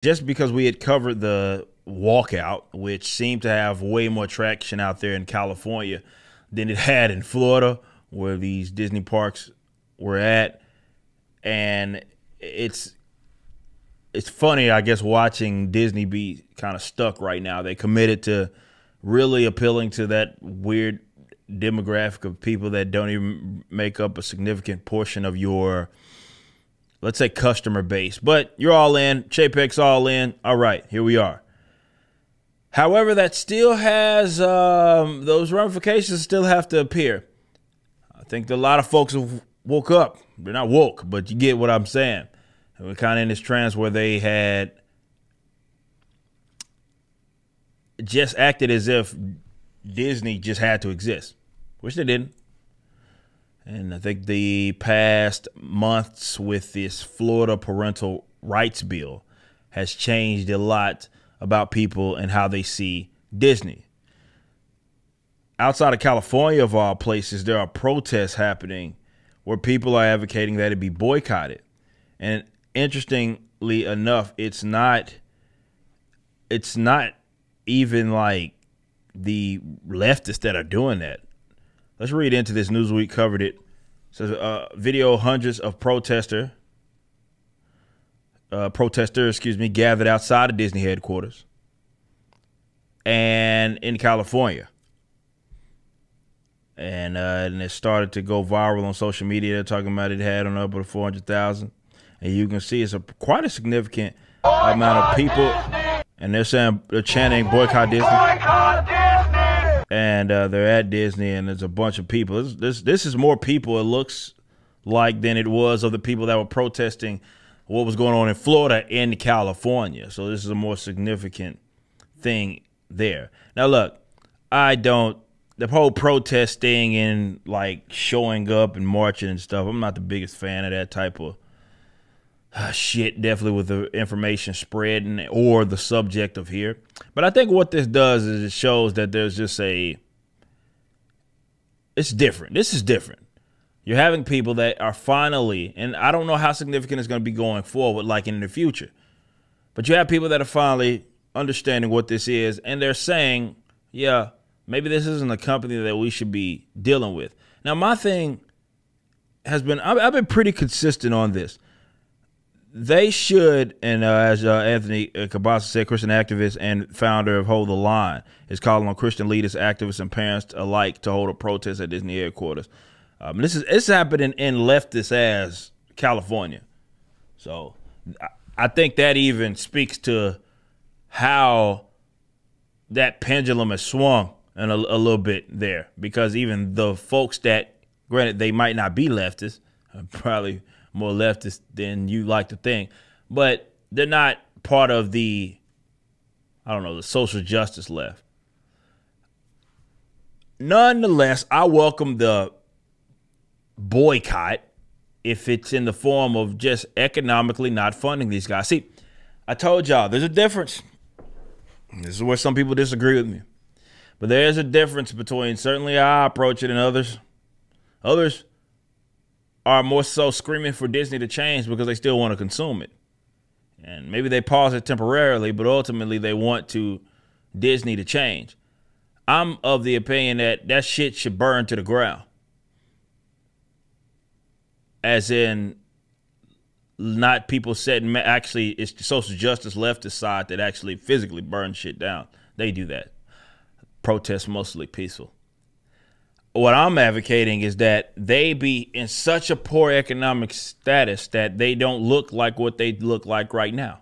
just because we had covered the walkout, which seemed to have way more traction out there in California than it had in Florida, where these Disney parks were at. And it's funny, I guess, watching Disney be kind of stuck right now. They committed to really appealing to that weird demographic of people that don't even make up a significant portion of your, let's say, customer base. But you're all in. Chapek's all in. All right, here we are. However, that still has those ramifications still have to appear. I think that a lot of folks have woke up. They're not woke, but you get what I'm saying. And we're kind of in this trance where they had just acted as if Disney just had to exist, which they didn't. And I think the past months with this Florida parental rights bill has changed a lot about people and how they see Disney. Outside of California, of all places, there are protests happening where people are advocating that it be boycotted. And interestingly enough, it's not even like the leftists that are doing that. Let's read into this. Newsweek covered it. It says video hundreds of protesters, gathered outside of Disney headquarters and in California. And it started to go viral on social media. They're talking about it had on up to 400,000. And you can see it's quite a significant amount of people. And they're chanting boycott Disney. Boycott Disney! And they're at Disney, and there's a bunch of people. This is more people, it looks like, than it was of the people that were protesting what was going on in Florida in California. So this is a more significant thing there. Now, look, the whole protest thing and like showing up and marching and stuff, I'm not the biggest fan of that type of shit, definitely with the information spreading or the subject of here. But I think what this does is it shows that there's just it's different. This is different. You're having people that are finally, and I don't know how significant it's going to be going forward, like in the future, but you have people that are finally understanding what this is, and they're saying, yeah, maybe this isn't a company that we should be dealing with. Now, my thing has been, I've been pretty consistent on this. They should, and as Anthony Cabasa said, Christian activist and founder of Hold the Line, is calling on Christian leaders, activists, and parents alike to hold a protest at Disney headquarters. It's happening in leftist ass California. So I think that even speaks to how that pendulum has swung and a little bit there, because even the folks that, granted, they might not be leftists, probably more leftist than you like to think, but they're not part of the, I don't know, the social justice left. Nonetheless, I welcome the boycott if it's in the form of just economically not funding these guys. See, I told y'all there's a difference. This is where some people disagree with me, but there's a difference between certainly I approach it and others. Others are more so screaming for Disney to change because they still want to consume it. And maybe they pause it temporarily, but ultimately they want Disney to change. I'm of the opinion that that shit should burn to the ground. As in, not people setting, actually, it's the social justice leftist side that actually physically burns shit down. They do that. Protests mostly peaceful. What I'm advocating is that they be in such a poor economic status that they don't look like what they look like right now.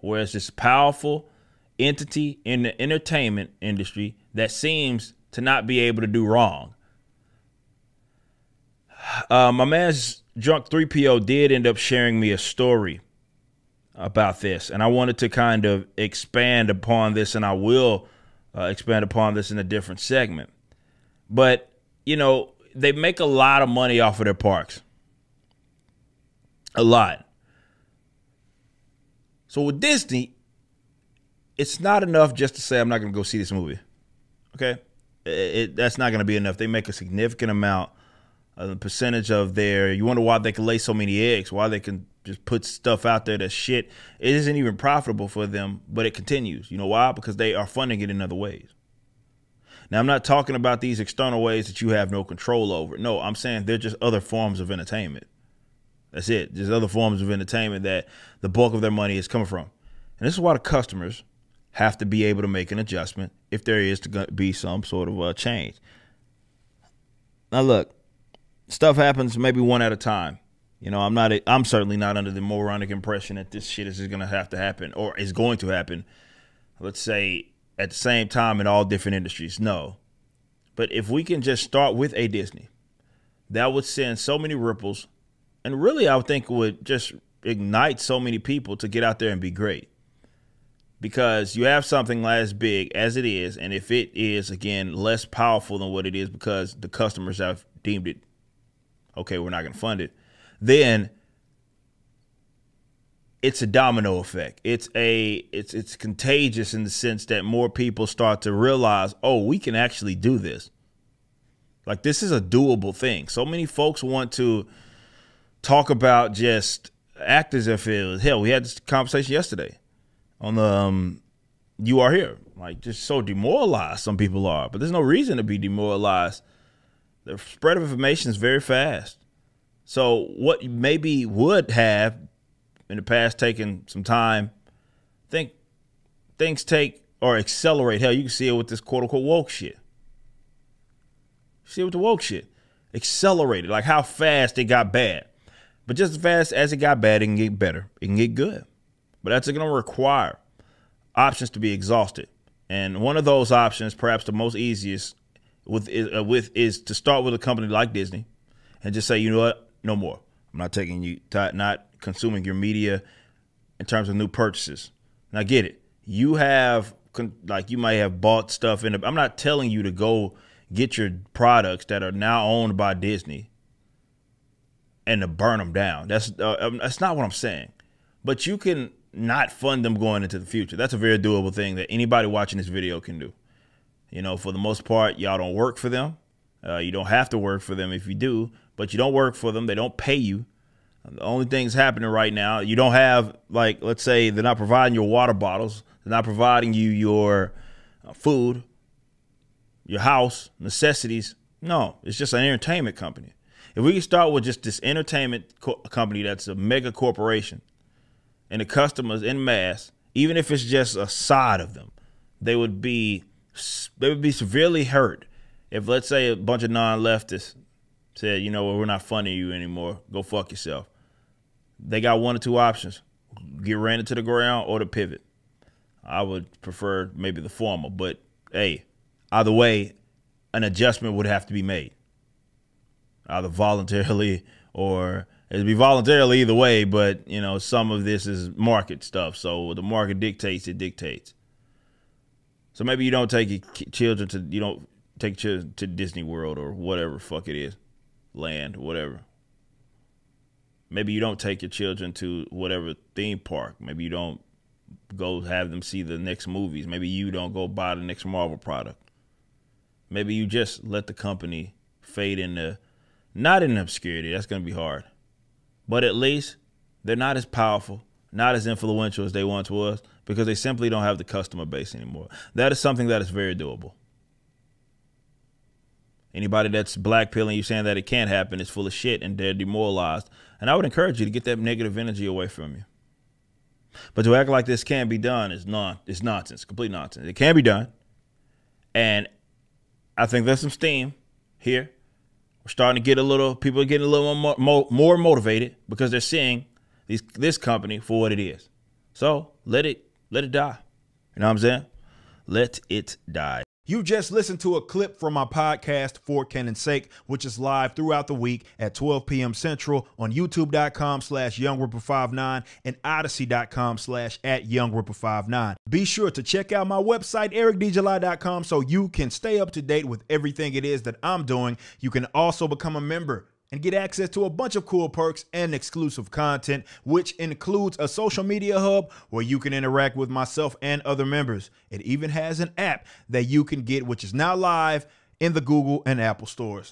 Whereas this powerful entity in the entertainment industry that seems to not be able to do wrong. My man's Drunk 3PO did end up sharing me a story about this, and I wanted to kind of expand upon this, and I will expand upon this in a different segment. But, you know, they make a lot of money off of their parks. A lot. So with Disney, it's not enough just to say I'm not going to go see this movie. Okay? That's not going to be enough. They make a significant amount, a percentage of their, you wonder why they can lay so many eggs, why they can just put stuff out there that's shit. It isn't even profitable for them, but it continues. You know why? Because they are funding it in other ways. Now, I'm not talking about these external ways that you have no control over. No, I'm saying they're just other forms of entertainment. That's it. There's other forms of entertainment that the bulk of their money is coming from. And this is why the customers have to be able to make an adjustment if there is to be some sort of change. Now, look, stuff happens maybe one at a time. You know, I'm certainly not under the moronic impression that this shit is going to have to happen or is going to happen, let's say, at the same time in all different industries. No. But if we can just start with a Disney, that would send so many ripples. And really, I would think it would just ignite so many people to get out there and be great. Because you have something as big as it is, and if it is, again, less powerful than what it is because the customers have deemed it, okay, we're not going to fund it, then it's a domino effect. It's contagious in the sense that more people start to realize, oh, we can actually do this. Like, this is a doable thing. So many folks want to talk about just act as if it was, hell, we had this conversation yesterday on the You Are Here. Like, just so demoralized some people are. But there's no reason to be demoralized. The spread of information is very fast. So what maybe would have in the past taken some time, think things take or accelerate. Hell, you can see it with this quote-unquote woke shit. See it with the woke shit. Accelerated, like how fast it got bad. But just as fast as it got bad, it can get better. It can get good. But that's going to require options to be exhausted. And one of those options, perhaps the most easiest, is to start with a company like Disney and just say, you know what, no more. I'm not taking you, not consuming your media in terms of new purchases. Now, get it. You have, like, you might have bought stuff in. I'm not telling you to go get your products that are now owned by Disney and to burn them down. That's not what I'm saying. But you can not fund them going into the future. That's a very doable thing that anybody watching this video can do. You know, for the most part, y'all don't work for them. You don't have to work for them if you do, but you don't work for them. They don't pay you. The only things happening right now, you don't have, like, let's say they're not providing your water bottles. They're not providing you your food, your house, necessities. No, it's just an entertainment company. If we can start with just this entertainment company that's a mega corporation and the customers en masse, even if it's just a side of them, they would be severely hurt if, let's say, a bunch of non-leftists said, you know what, we're not funding you anymore. Go fuck yourself. They got one or two options. Get ran into the ground or to pivot. I would prefer maybe the former, but hey, either way, an adjustment would have to be made. Either voluntarily or it'd be voluntarily either way, but you know, some of this is market stuff. So the market dictates, it dictates. So maybe you don't take your children to Disney World or whatever fuck it is. Land, whatever. Maybe you don't take your children to whatever theme park. Maybe you don't go have them see the next movies. Maybe you don't go buy the next Marvel product. Maybe you just let the company fade into, not in obscurity. That's going to be hard. But at least they're not as powerful, not as influential as they once was because they simply don't have the customer base anymore. That is something that is very doable. Anybody that's blackpilling you saying that it can't happen is full of shit and they're demoralized. And I would encourage you to get that negative energy away from you. But to act like this can't be done is nonsense, complete nonsense. It can be done. And I think there's some steam here. We're starting to get people are getting a little more motivated because they're seeing this company for what it is. So let it die. You know what I'm saying? Let it die. You just listened to a clip from my podcast, For Canon's Sake, which is live throughout the week at 12 p.m. Central on YouTube.com/YoungRipper59 and Odyssey.com/@YoungRipper59. Be sure to check out my website, EricDJuly.com, so you can stay up to date with everything it is that I'm doing. You can also become a member and get access to a bunch of cool perks and exclusive content, which includes a social media hub where you can interact with myself and other members. It even has an app that you can get, which is now live in the Google and Apple stores.